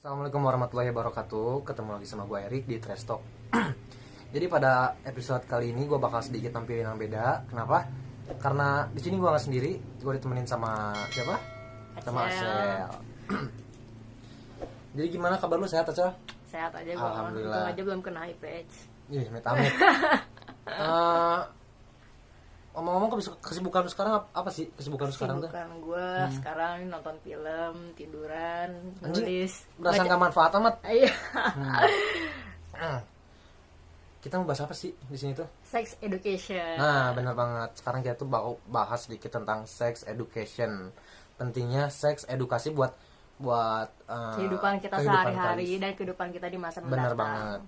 Assalamualaikum warahmatullahi wabarakatuh. Ketemu lagi sama gue Erik di Trash Talk. Jadi pada episode kali ini gue bakal sedikit nampilin yang beda. Kenapa? Karena di sini gue nggak sendiri. Gue ditemenin sama siapa? Sama Acel. Jadi gimana kabar lu, sehat Acel? Sehat aja gue. Alhamdulillah. Untung aja belum kena IPH. Ih, amit-amit. Ngomong-ngomong kesibukan lu sekarang apa sih? Kesibukan lu sekarang tuh? Kesibukan gue sekarang nonton film, tiduran, Anjing, nulis. berasa nggak manfaat amat. Iya. Kita mau bahas apa sih di sini tuh? Sex education. Nah, benar banget. Sekarang kita tuh bahas sedikit tentang sex education. Pentingnya sex edukasi buat kehidupan kita sehari-hari dan kehidupan kita di masa mendatang. Benar banget.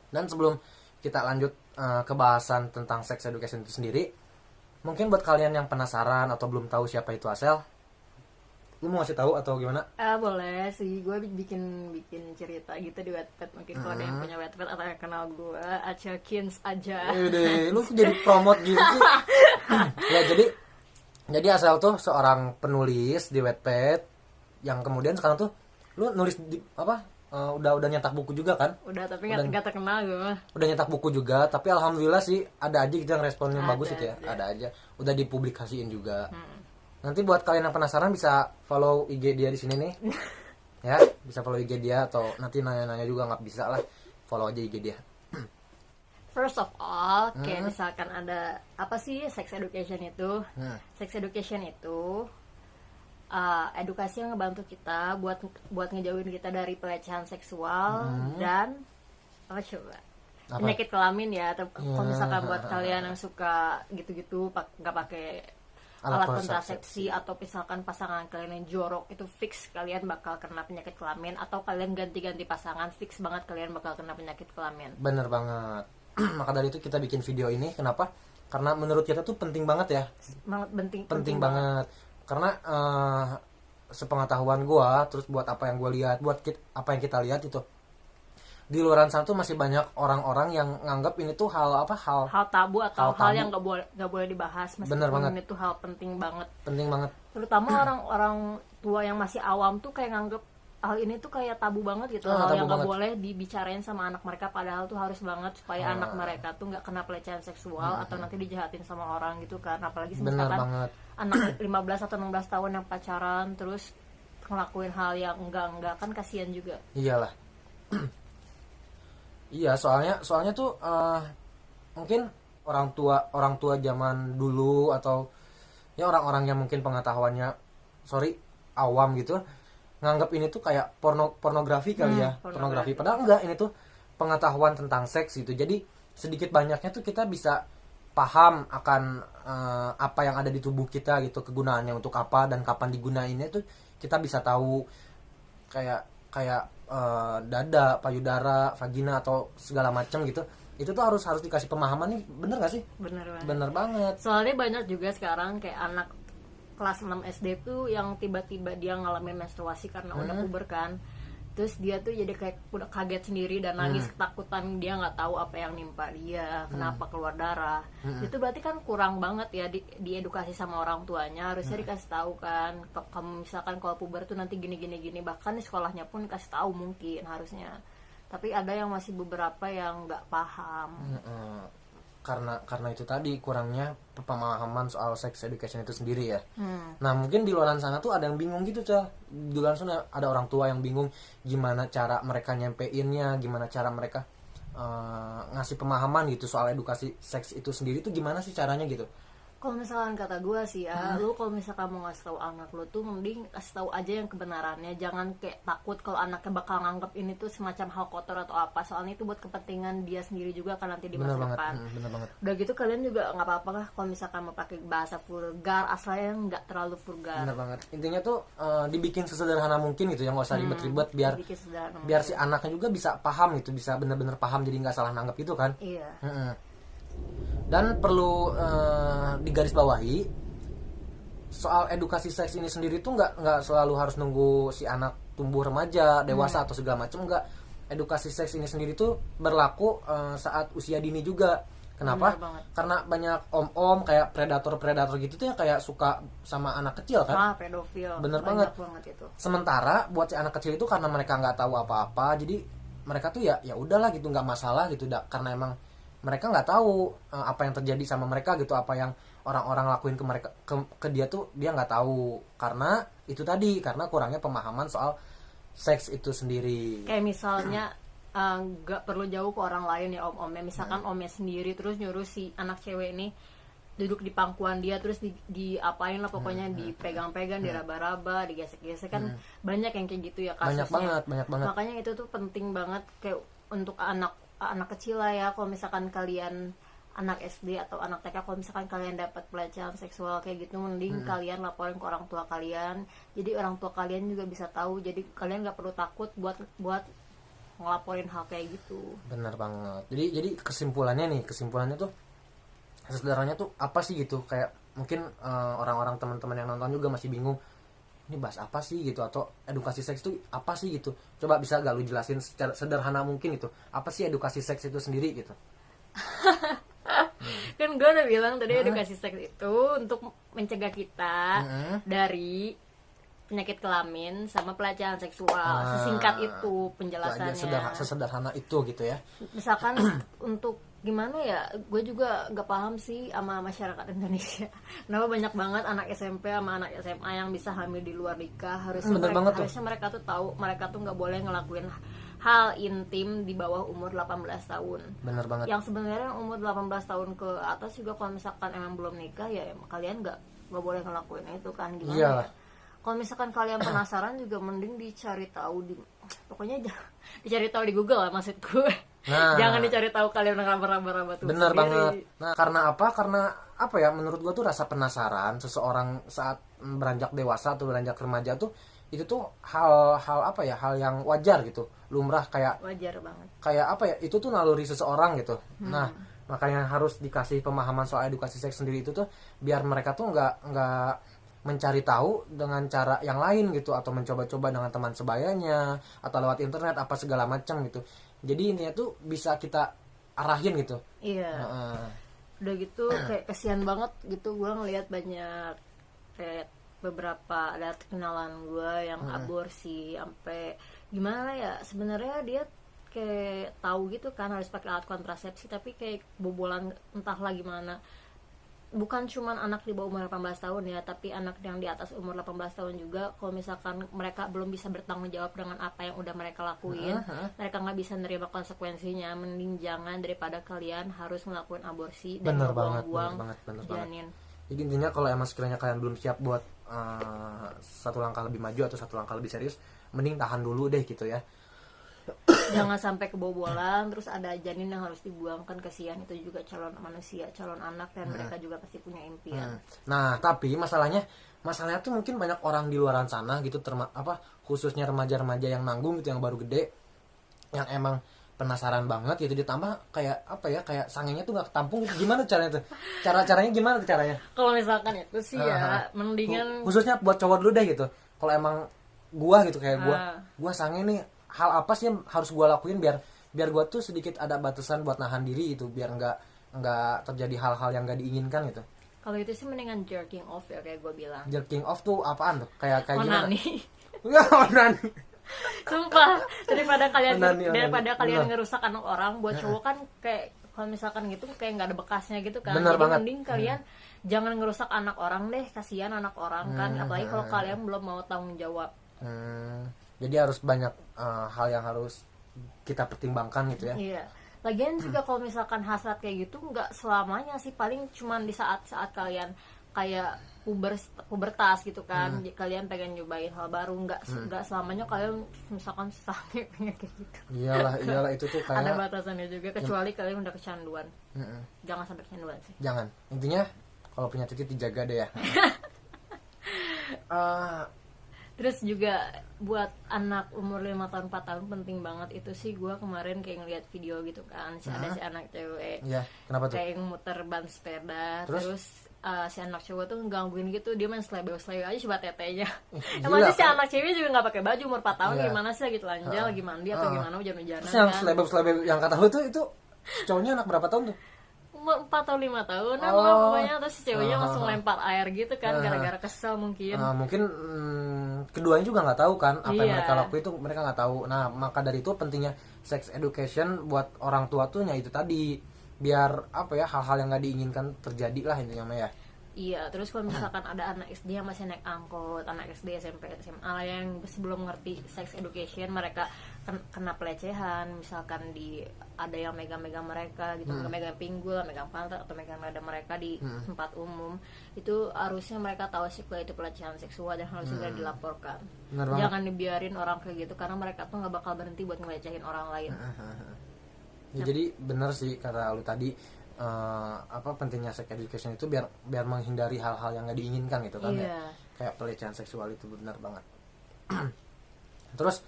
Dan sebelum kita lanjut ke bahasan tentang sex education itu sendiri, mungkin buat kalian yang penasaran atau belum tahu siapa itu Acel, lu mau ngasih tahu atau gimana? Boleh sih, gue bikin cerita gitu di Wattpad. Mungkin kalau ada yang punya Wattpad atau yang kenal gue, Acel Kins aja. Deh, lu jadi promote gitu sih. Ya, jadi Acel tuh seorang penulis di Wattpad yang kemudian sekarang tuh lu nulis di udah nyetak buku juga kan? Udah, tapi nggak terkenal gue mah. Udah nyetak buku juga, tapi alhamdulillah sih ada aja gitu yang responnya bagus gitu ya. Ada. Ada aja. Udah dipublikasiin juga. Nanti buat kalian yang penasaran bisa follow IG dia di sini nih. Ya, bisa follow IG dia atau nanti nanya-nanya juga nggak bisa lah. Follow aja IG dia. First of all, kayak misalkan ada apa sih sex education itu? Sex education itu edukasi yang ngebantu kita buat ngejauhin kita dari pelecehan seksual dan apa coba? Penyakit kelamin ya. Kalau misalkan buat kalian yang suka gitu-gitu nggak pakai alat kontrasepsi atau misalkan pasangan kalian yang jorok, itu fix kalian bakal kena penyakit kelamin, atau kalian ganti-ganti pasangan fix banget kalian bakal kena penyakit kelamin. Bener banget. Maka dari itu kita bikin video ini. Kenapa? Karena menurut kita tuh penting banget ya. Penting banget. Karena sepengetahuan gue, terus buat apa yang gue lihat, apa yang kita lihat itu, di luar sana tuh masih banyak orang-orang yang nganggap ini tuh hal tabu atau hal yang nggak boleh dibahas, meskipun itu hal penting banget. Terutama orang-orang tua yang masih awam tuh kayak nganggap hal ini tuh kayak tabu banget gitu, hal yang nggak boleh dibicarain sama anak mereka, padahal tuh harus banget supaya anak mereka tuh nggak kena pelecehan seksual atau nanti dijahatin sama orang gitu kan. Apalagi misalkan anak 15 atau 16 tahun yang pacaran terus ngelakuin hal yang enggak kan kasihan juga. Iyalah. Iya, soalnya tuh mungkin orang tua zaman dulu atau ya orang-orang yang mungkin pengetahuannya awam gitu, nganggap ini tuh kayak pornografi kali ya. Pornografi. Padahal enggak, ini tuh pengetahuan tentang seks gitu. Jadi sedikit banyaknya tuh kita bisa paham akan apa yang ada di tubuh kita gitu, kegunaannya untuk apa dan kapan digunainnya tuh kita bisa tahu, kayak dada, payudara, vagina atau segala macam gitu. Itu tuh harus dikasih pemahaman nih, bener gak sih? Bener banget. Soalnya banyak juga sekarang kayak anak kelas 6 SD tuh yang tiba-tiba dia ngalamin menstruasi karena udah puber kan. Terus dia tuh jadi kayak udah kaget sendiri dan nangis ketakutan, dia nggak tahu apa yang nimpa dia, kenapa keluar darah. Itu berarti kan kurang banget ya diedukasi sama orang tuanya. Harusnya dikasih tahu kan, kamu misalkan kalau puber tuh nanti gini, bahkan di sekolahnya pun dikasih tahu mungkin harusnya. Tapi ada yang masih beberapa yang nggak paham. Karena itu tadi kurangnya pemahaman soal sex education itu sendiri ya. Nah, mungkin di luar sana tuh ada yang bingung gitu, di luar sana ada orang tua yang bingung gimana cara mereka nyampeinnya, gimana cara mereka ngasih pemahaman gitu soal edukasi seks itu sendiri tuh gimana sih caranya gitu. Kalau misalkan kata gue sih ya, lu kalau misalkan mau ngasih tahu anak lu tuh mending kasih tahu aja yang kebenarannya. Jangan kayak takut kalau anaknya bakal nganggap ini tuh semacam hal kotor atau apa. Soalnya itu buat kepentingan dia sendiri juga kan nanti di masa depan. Bener banget. Udah gitu kalian juga nggak apa-apa lah kalau misalkan mau pakai bahasa vulgar, asalnya nggak terlalu vulgar. Bener banget. Intinya tuh dibikin sesederhana mungkin gitu, yang nggak usah ribet-ribet, biar si anaknya juga bisa paham gitu, bisa bener-bener paham, jadi nggak salah nanggap itu kan. Iya. Dan perlu digarisbawahi, soal edukasi seks ini sendiri tuh nggak selalu harus nunggu si anak tumbuh remaja, dewasa atau segala macam. Nggak, edukasi seks ini sendiri tuh berlaku saat usia dini juga. Kenapa? Bener banget. Karena banyak om-om kayak predator-predator gitu tuh yang kayak suka sama anak kecil kan. Pedofil. Bener banyak banget itu. Sementara buat si anak kecil itu karena mereka nggak tahu apa-apa, jadi mereka tuh ya udahlah gitu, nggak masalah gitu, karena emang mereka nggak tahu apa yang terjadi sama mereka gitu, apa yang orang-orang lakuin ke mereka, ke dia tuh dia nggak tahu, karena itu tadi, karena kurangnya pemahaman soal seks itu sendiri. Kayak misalnya nggak perlu jauh ke orang lain ya, om-omnya misalkan omnya sendiri terus nyuruh si anak cewek ini duduk di pangkuan dia, terus diapain lah pokoknya, dipegang-pegang, diraba-raba, digesek-gesek, kan banyak yang kayak gitu ya kasusnya. Banyak banget. Makanya itu tuh penting banget kayak untuk anak kecil lah ya, kalau misalkan kalian anak SD atau anak TK, kalau misalkan kalian dapat pelecehan seksual kayak gitu, mending kalian laporin ke orang tua kalian, jadi orang tua kalian juga bisa tahu, jadi kalian nggak perlu takut buat ngelaporin hal kayak gitu. Bener banget. Jadi kesimpulannya tuh sederhananya tuh apa sih gitu, kayak mungkin orang-orang teman-teman yang nonton juga masih bingung ini bahas apa sih gitu, atau edukasi seks itu apa sih gitu. Coba bisa gak lu jelasin secara sederhana mungkin itu apa sih edukasi seks itu sendiri gitu. Kan gue udah bilang tadi, edukasi seks itu untuk mencegah kita dari penyakit kelamin sama pelecehan seksual. Sesingkat itu penjelasannya. Sesederhana itu gitu ya. Misalkan untuk gimana ya, gue juga nggak paham sih sama masyarakat Indonesia. Kenapa banyak banget anak SMP sama anak SMA yang bisa hamil di luar nikah. Harusnya mereka tuh tahu, mereka tuh nggak boleh ngelakuin hal intim di bawah umur 18 tahun. Bener banget. Yang sebenarnya umur 18 tahun ke atas juga kalau misalkan emang belum nikah ya kalian nggak boleh ngelakuin itu kan, gimana ya? Kalau misalkan kalian penasaran juga mending dicari tahu pokoknya dicari tahu di Google lah maksudku. Nah, jangan dicari tahu kalian raba-raba tuh. Bener sendiri. banget. Nah, karena apa ya, menurut gua tuh rasa penasaran seseorang saat beranjak dewasa atau beranjak remaja tuh, itu tuh hal yang wajar gitu, lumrah, kayak wajar banget, kayak apa ya, itu tuh naluri seseorang gitu. Nah, makanya harus dikasih pemahaman soal edukasi seks sendiri itu tuh, biar mereka tuh nggak mencari tahu dengan cara yang lain gitu, atau mencoba-coba dengan teman sebayanya atau lewat internet apa segala macam gitu. Jadi intinya tuh bisa kita arahin gitu. Iya. Udah gitu kayak kesian banget gitu, gue ngelihat banyak kayak beberapa ada kenalan gue yang aborsi sampai gimana ya, sebenarnya dia kayak tahu gitu kan harus pakai alat kontrasepsi, tapi kayak bobolan entahlah gimana. Bukan cuman anak di bawah umur 18 tahun ya, tapi anak yang di atas umur 18 tahun juga, kalau misalkan mereka belum bisa bertanggung jawab dengan apa yang udah mereka lakuin, mereka nggak bisa nerima konsekuensinya, mending jangan daripada kalian harus ngelakuin aborsi dan buang-buang janin. Jadi intinya kalau emang sekiranya kalian belum siap buat satu langkah lebih maju atau satu langkah lebih serius, mending tahan dulu deh gitu ya. Jangan sampai kebobolan terus ada janin yang harus dibuang, kan kasihan, itu juga calon manusia, calon anak, dan mereka juga pasti punya impian. Nah, tapi masalahnya tuh mungkin banyak orang di luaran sana gitu, khususnya remaja-remaja yang nanggung gitu, yang baru gede, yang emang penasaran banget gitu, ditambah kayak kayak sangenya tuh nggak ketampung. Gimana caranya tuh? Caranya gimana tuh caranya? Kalau misalkan itu sih ya mendingan, khususnya buat cowok dulu deh gitu. Kalau emang gua gitu, kayak gua sange nih, hal apa sih yang harus gue lakuin biar gue tuh sedikit ada batasan buat nahan diri itu, biar nggak terjadi hal-hal yang nggak diinginkan gitu. Kalau itu sih mendingan jerking off ya, kayak gue bilang. Jerking off tuh apaan tuh? Kayak gimana? Onani. Sumpah, daripada kalian ngerusak anak orang. Buat cowok kan kayak kalau misalkan gitu kayak nggak ada bekasnya gitu kan. Bener jadi banget. Mending kalian jangan ngerusak anak orang deh, kasihan anak orang kan, apalagi kalau kalian belum mau tanggung jawab. Jadi harus banyak hal yang harus kita pertimbangkan gitu ya. Iya. Lagian juga kalau misalkan hasrat kayak gitu nggak selamanya sih, paling cuman di saat-saat kalian kayak pubertas gitu kan, kalian pengen nyobain hal baru, nggak selamanya kalian misalkan sange pengen kayak gitu. Iyalah itu tuh kayak ada batasannya juga, kecuali kalian udah kecanduan. Jangan sampai kecanduan sih. Jangan. Intinya kalau punya titik dijaga deh ya. Terus juga buat anak umur 5 tahun 4 tahun penting banget itu sih, gue kemarin kayak ngeliat video gitu kan, ada si anak cewek. Iya, kenapa tuh? Kayak muter ban sepeda, terus si anak cowok tuh gangguin gitu, dia main slebeo aja coba tetenya. Emang si anak cewek juga nggak pakai baju, umur 4 tahun gimana sih, lagi telanjang, lagi mandi atau gimana, hujan-hujanan kan. Yang kan. slebeo yang kata lu tuh itu cowoknya anak berapa tahun tuh? umur 4 atau 5 tahun pokoknya, terus si ceweknya langsung lempar air gitu kan, gara-gara kesel mungkin. Mungkin keduanya juga nggak tahu kan apa yang mereka lakukan, itu mereka nggak tahu. Nah maka dari itu pentingnya sex education buat orang tua tuh ya itu tadi, biar apa ya, hal-hal yang nggak diinginkan terjadi lah intinya ya. Iya, terus kalau misalkan ada anak SD yang masih naik angkot, anak SD, SMP, SMA lah yang belum ngerti sex education, mereka kena pelecehan, misalkan ada yang megang-megang mereka gitu, megang pinggul, megang pantat atau megang dada mereka di tempat umum, itu harusnya mereka tahu sih kalau itu pelecehan seksual dan harus segera dilaporkan. Jangan dibiarin orang kayak gitu, karena mereka tuh nggak bakal berhenti buat ngelecehin orang lain. Ya, jadi benar sih kata lu tadi, pentingnya sex education itu biar menghindari hal-hal yang nggak diinginkan gitu kan ya, kayak pelecehan seksual itu benar banget. Terus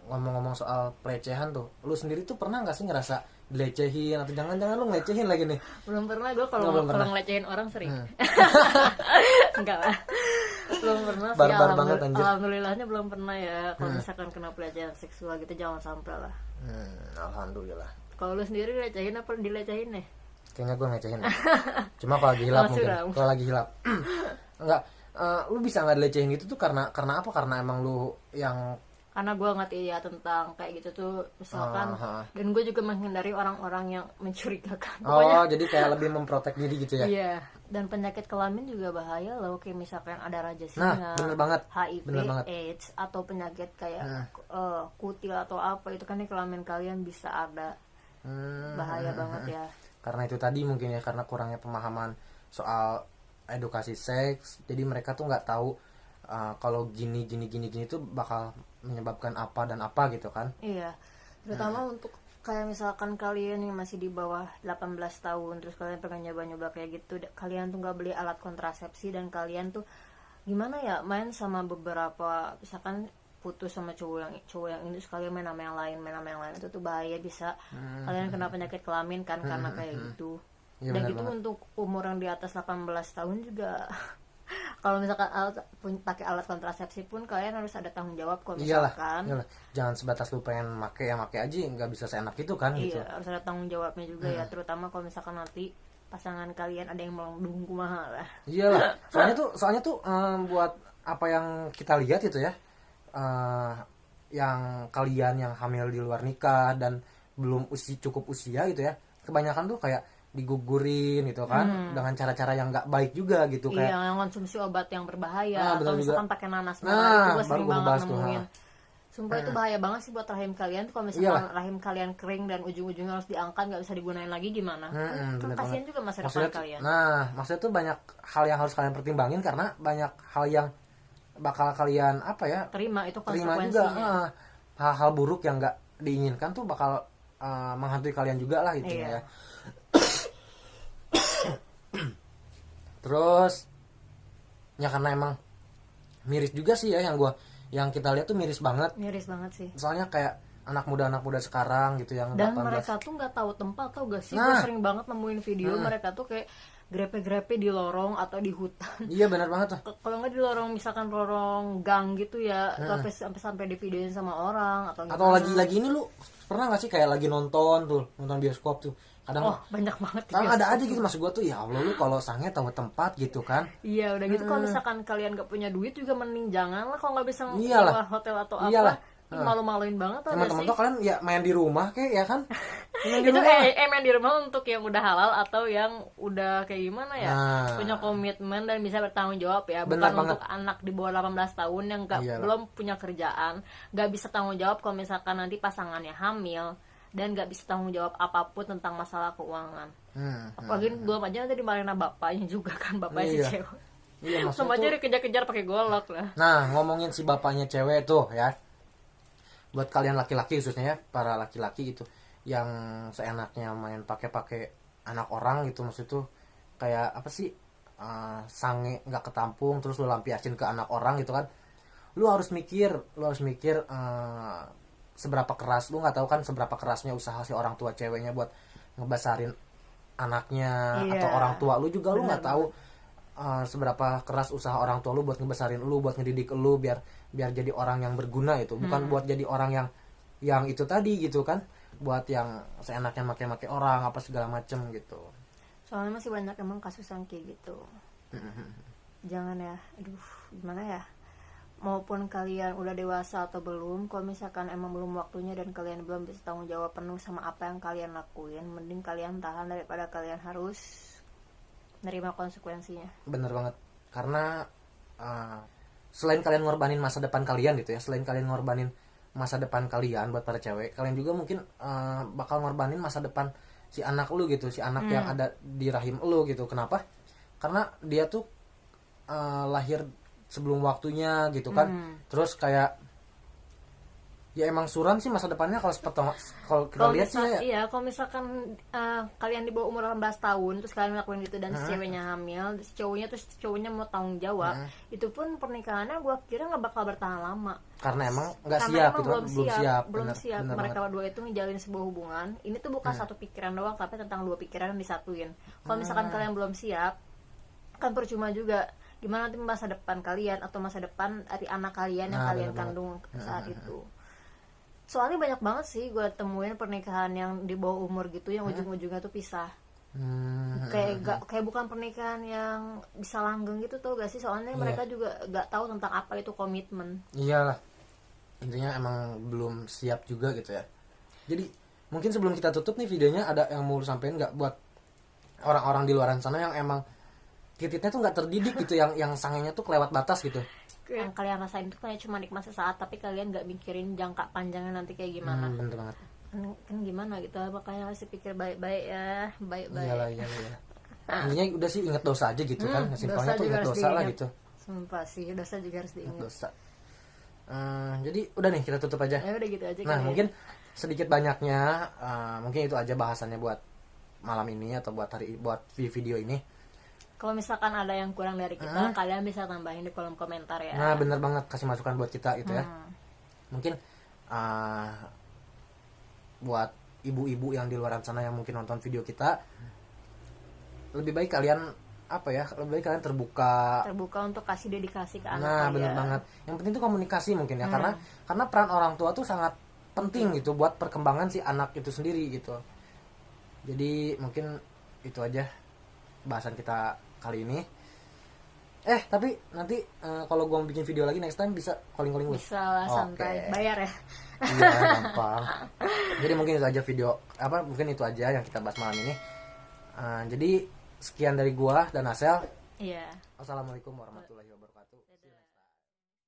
ngomong-ngomong soal pelecehan tuh, lu sendiri tuh pernah nggak sih ngerasa dilecehin, atau jangan-jangan lu ngelecehin lagi nih? Belum pernah, gue kalau ngelecehin orang sering. Enggak lah, belum pernah sih. Barbar banget anjir. Alhamdulillahnya belum pernah ya. Kalau misalkan kena pelecehan seksual gitu jangan sampai lah. Alhamdulillah. Kalau lu sendiri dilecehin apa dilecehin nih? Kayaknya gue ngecehin. Cuma kalau lagi hilap mungkin. Kalau lagi hilap. Enggak, lu bisa nggak dilecehin gitu tuh karena apa? Karena emang lu yang, karena gue ngerti ya tentang kayak gitu tuh misalkan, dan gue juga menghindari orang-orang yang mencurigakan. Pokoknya, jadi kayak lebih memprotek diri gitu ya. Iya, dan penyakit kelamin juga bahaya loh, kayak misalkan ada raja Nah, singa, bener banget. HIV, bener banget. AIDS, atau penyakit kayak kutil atau apa, itu kan di kelamin kalian bisa ada. Bahaya banget ya. Karena itu tadi mungkin ya, karena kurangnya pemahaman soal edukasi seks, jadi mereka tuh nggak tahu kalau gini tuh bakal menyebabkan apa dan apa gitu kan. Iya, terutama untuk kayak misalkan kalian yang masih di bawah 18 tahun terus kalian pengen nyoba-nyoba kayak gitu, kalian tuh nggak beli alat kontrasepsi, dan kalian tuh gimana ya, main sama beberapa, misalkan putus sama cowok yang ini sekalian main sama yang lain, itu tuh bahaya, bisa kalian kena penyakit kelamin kan karena kayak gitu. Ya, dan gitu banget. Untuk umur yang di atas 18 tahun juga kalau misalkan pakai alat kontrasepsi pun kalian harus ada tanggung jawab. Kalau misalkan iyalah. Jangan sebatas lu pengen make aja, nggak bisa seenak itu kan. Iya, gitu. Harus ada tanggung jawabnya juga ya, terutama kalau misalkan nanti pasangan kalian ada yang melengdung kumaha lah. Iyalah, soalnya tuh buat apa yang kita lihat itu ya, yang kalian yang hamil di luar nikah dan belum cukup usia gitu ya, kebanyakan tuh kayak digugurin gitu kan, dengan cara-cara yang nggak baik juga gitu. Iya, kayak yang konsumsi obat yang berbahaya, atau misalkan pakai nanas merah, itu gue sering banget nemuin. Sumpah itu bahaya banget sih buat rahim kalian tuh. Kalau misalkan rahim kalian kering dan ujung-ujungnya harus diangkat, nggak bisa digunain lagi gimana? Kan kasihan juga masa depan kalian. Nah, maksudnya tuh banyak hal yang harus kalian pertimbangin, karena banyak hal yang bakal kalian terima, itu terima konsekuensinya. juga. Hal-hal buruk yang nggak diinginkan tuh bakal menghantui kalian juga lah itu ya. Terus ya karena emang miris juga sih ya, yang kita lihat tuh miris banget sih. Soalnya kayak anak muda sekarang gitu yang dan 18. mereka tuh nggak tahu tempat, tau gak sih? Gue sering banget nemuin video mereka tuh kayak grepe-grepe di lorong atau di hutan. Iya benar banget tuh. Kalau nggak di lorong, misalkan lorong gang gitu ya, sampai di videoin sama orang atau lagi ini lu pernah nggak sih kayak lagi nonton bioskop tuh, kadang banyak banget ada aja gitu. Maksud gue tuh ya Allah, lu kalau sange tahu tempat gitu kan. Iya udah gitu. Kalau misalkan kalian gak punya duit juga mending jangan lah. Kalau nggak bisa nyewa hotel atau apa, malu-maluin banget. Teman-teman tuh kalian ya main di rumah kayak ya kan. Itu main di rumah untuk yang udah halal atau yang udah kayak gimana ya, punya komitmen dan bisa bertanggung jawab ya. Bukan untuk anak di bawah 18 tahun yang belum punya kerjaan, gak bisa tanggung jawab kalau misalkan nanti pasangannya hamil, dan gak bisa tanggung jawab apapun tentang masalah keuangan. Apalagi belum aja nanti dimarahin bapaknya juga kan, bapaknya si cewek. Iya, sama aja dikejar-kejar pakai golok lah. Nah, ngomongin si bapaknya cewek tuh ya, buat kalian laki-laki khususnya ya, para laki-laki gitu yang seenaknya main pakai anak orang gitu, maksud tuh kayak apa sih, sange nggak ketampung terus lu lampiasin ke anak orang gitu kan. Lu harus mikir seberapa keras, lu nggak tahu kan seberapa kerasnya usaha si orang tua ceweknya buat ngebesarin anaknya. Atau orang tua lu juga lu nggak tahu seberapa keras usaha orang tua lu buat ngebesarin lu, buat ngedidik lu biar jadi orang yang berguna itu, bukan buat jadi orang yang itu tadi gitu kan, buat yang seenaknya make-make orang apa segala macem gitu. Soalnya masih banyak emang kasus yang kayak gitu. Jangan ya, aduh gimana ya, maupun kalian udah dewasa atau belum, kalau misalkan emang belum waktunya dan kalian belum bisa tanggung jawab penuh sama apa yang kalian lakuin, mending kalian tahan daripada kalian harus nerima konsekuensinya. Bener banget, karena selain kalian ngorbanin masa depan kalian gitu ya, selain kalian ngorbanin masa depan kalian buat para cewek, kalian juga mungkin bakal ngorbanin masa depan si anak lu gitu, si anak yang ada di rahim lu gitu. Kenapa? Karena dia tuh lahir sebelum waktunya gitu kan. Terus kayak ya emang suram sih masa depannya kalau kita lihat sih ya. Iya, kalau misalkan kalian di bawah umur 18 tahun terus kalian ngelakuin gitu dan si ceweknya hamil, si cowoknya mau tanggung jawab, itu pun pernikahannya gue kira nggak bakal bertahan lama. Karena emang nggak siap gitu, belum siap. Mereka berdua itu ngejalin sebuah hubungan. Ini tuh bukan satu pikiran doang, tapi tentang dua pikiran yang disatuin. Kalau misalkan kalian belum siap, kan percuma juga. Gimana nanti masa depan kalian atau masa depan dari anak kalian yang kalian kandung saat itu. Soalnya banyak banget sih gue temuin pernikahan yang di bawah umur gitu yang ujung-ujungnya tuh pisah. Kayak bukan pernikahan yang bisa langgeng gitu tuh gak sih, soalnya mereka juga gak tahu tentang apa itu komitmen. Iyalah, intinya emang belum siap juga gitu ya. Jadi mungkin sebelum kita tutup nih videonya, ada yang mau sampein nggak buat orang-orang di luar sana yang emang titiknya tuh nggak terdidik gitu, yang sangenya tuh kelewat batas gitu. Yang kalian rasain itu kayak cuma nikmat sesaat, tapi kalian nggak mikirin jangka panjangnya nanti kayak gimana. Bener banget. Kan gimana gitu, makanya harus pikir baik-baik ya, baik-baik. Iyalah. Intinya udah sih inget dosa aja gitu kan, simpelnya tuh inget dosa lah gitu. Sumpah sih, dosa juga harus diingat. Dosa. Jadi udah nih kita tutup aja. Ya udah gitu aja. Nah mungkin sedikit banyaknya mungkin itu aja bahasannya buat malam ini atau buat video ini. Kalau misalkan ada yang kurang dari kita, kalian bisa tambahin di kolom komentar ya. Nah bener banget, kasih masukan buat kita gitu ya. Mungkin buat ibu-ibu yang di luar sana yang mungkin nonton video kita, lebih baik kalian terbuka untuk kasih dedikasi ke anak. Nah bener banget, yang penting itu komunikasi mungkin ya, karena peran orang tua tuh sangat penting gitu buat perkembangan si anak itu sendiri gitu. Jadi mungkin itu aja bahasan kita kali ini. Tapi nanti kalau gue bikin video lagi next time bisa calling lu? Bisa lah, santai. Bayar ya. Iya, gampang. Jadi mungkin itu aja mungkin itu aja yang kita bahas malam ini. Jadi sekian dari gua dan Asel. Iya. Assalamualaikum warahmatullahi wabarakatuh.